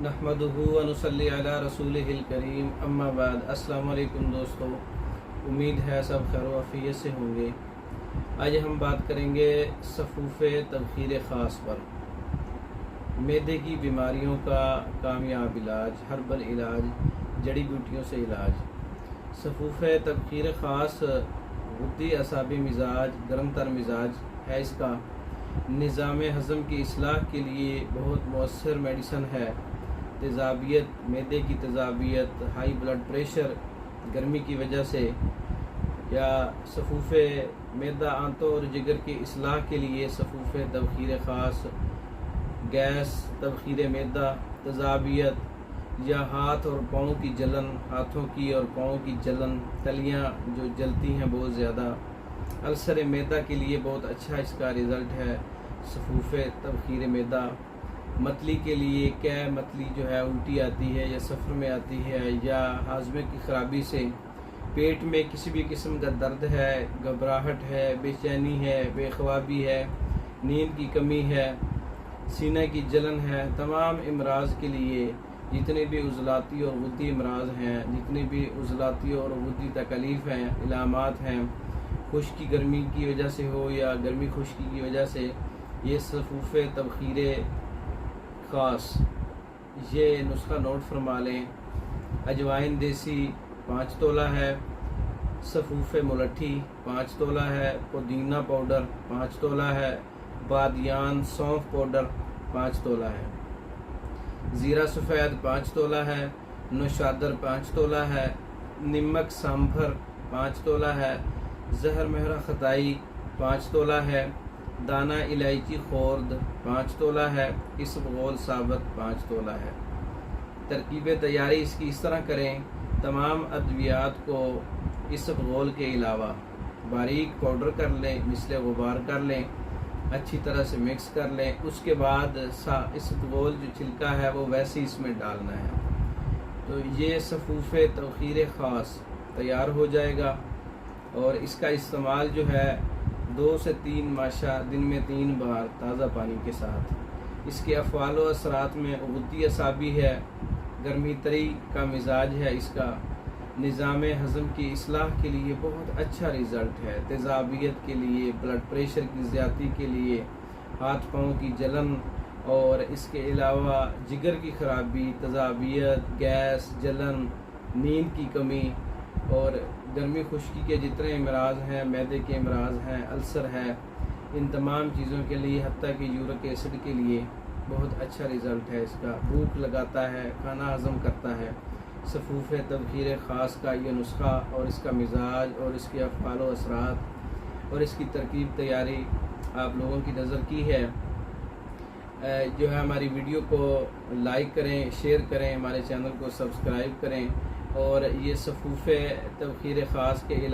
नहमदुहु व नुसल्ली अला रसूलिहिल करीम, अम्मा बाद। अस्सलाम वालेकुम दोस्तों, उम्मीद है सब खैर व आफियत से होंगे। आज हम बात करेंगे सफ़ूफ़े तबख़ीर ख़ास पर। मैदे की बीमारियों का कामयाब इलाज, हर्बल इलाज, जड़ी बूटियों से इलाज। सफ़ूफ़े तबख़ीर ख़ास गुद्दी असाबी मिजाज, गर्म तर मिजाज है इसका। निज़ाम हज़म की इस्लाह के लिए बहुत मौसर मेडिसन है। तेज़ाबियत, मैदे की तेज़ाबियत, हाई ब्लड प्रेशर गर्मी की वजह से, या सफ़ूफ़े मैदा आंतों और जिगर की इस्लाह के लिए सफ़ूफ़े तबख़ीर ख़ास, गैस, तबख़ीर मैदा, तेज़ाबियत या हाथ और पाँव की जलन, हाथों की और पाँव की जलन, तलियाँ जो जलती हैं बहुत ज़्यादा, अल्सर मैदा के लिए बहुत अच्छा इसका रिज़ल्ट है सफ़ूफ़े तबख़ीर मैदा। मतली के लिए क्या मतली जो है उल्टी आती है या सफ़र में आती है, या हाजमे की ख़राबी से पेट में किसी भी किस्म का दर्द है, घबराहट है, बेचैनी है, बेख्वाबी है, नींद की कमी है, सीने की जलन है, तमाम इमराज़ के लिए जितने भी उज़लाती और गुद्दी इमराज़ हैं, जितने भी उज़लाती और गुद्दी तकलीफ़ हैं, इलामात हैं, खुश्की गर्मी की वजह से हो या गर्मी खुश्की की वजह से, ये सफ़ूफ़े तबख़ीर ख़ास ये नुस्खा नोट फरमा लें। अजवाइन देसी 5 तोला है, सफ़ूफ़े मुलट्ठी 5 तोला है, पुदीना पाउडर 5 तोला है, बादियान सौंफ पाउडर 5 तोला है, ज़ीरा सफ़ेद 5 तोला है, नौशादर 5 तोला है, नमक सांभर 5 तोला है, जहर महरा खताई 5 तोला है, दाना इलायची खोर्द 5 तोला है, इसबगोल साबत 5 तोला है। तरकीब तैयारी इसकी इस तरह करें। तमाम अद्वियात को इसबगोल के अलावा बारीक पाउडर कर लें, मिसले गुबार कर लें, अच्छी तरह से मिक्स कर लें। उसके बाद इसबगोल जो छिलका है वो वैसे ही इसमें डालना है। तो ये सफ़ूफ़े तबख़ीर ख़ास तैयार हो जाएगा। और इसका इस्तेमाल जो है 2 से 3 माशा दिन में 3 बार ताज़ा पानी के साथ। इसके अफ़आल व असरात में गुद्दी असाबी है, गर्मी तरी का मिजाज है इसका, निज़ाम हज़म की इस्लाह के लिए बहुत अच्छा रिज़ल्ट है, तेज़ाबियत के लिए, ब्लड प्रेशर की ज़्यादती के लिए, हाथ पाँव की जलन, और इसके अलावा जिगर की ख़राबी, तेज़ाबियत, गैस, जलन, नींद की कमी, और गर्मी खुश्की के जितने इमराज़ हैं, मैदे के इमराज़ हैं, अल्सर है, इन तमाम चीज़ों के लिए, हत्ता कि यूरिक एसिड के लिए बहुत अच्छा रिज़ल्ट है इसका। भूख लगाता है, खाना हज़म करता है। सफ़ूफ़े तबख़ीर ख़ास का ये नुस्खा और इसका मिजाज और इसके अफ़आल व असरात और इसकी तरकीब तैयारी आप लोगों की नज़र की है। जो है हमारी वीडियो को लाइक करें, शेयर करें, हमारे चैनल को सब्सक्राइब करें। और ये सफ़ूफ़े तबख़ीर ख़ास के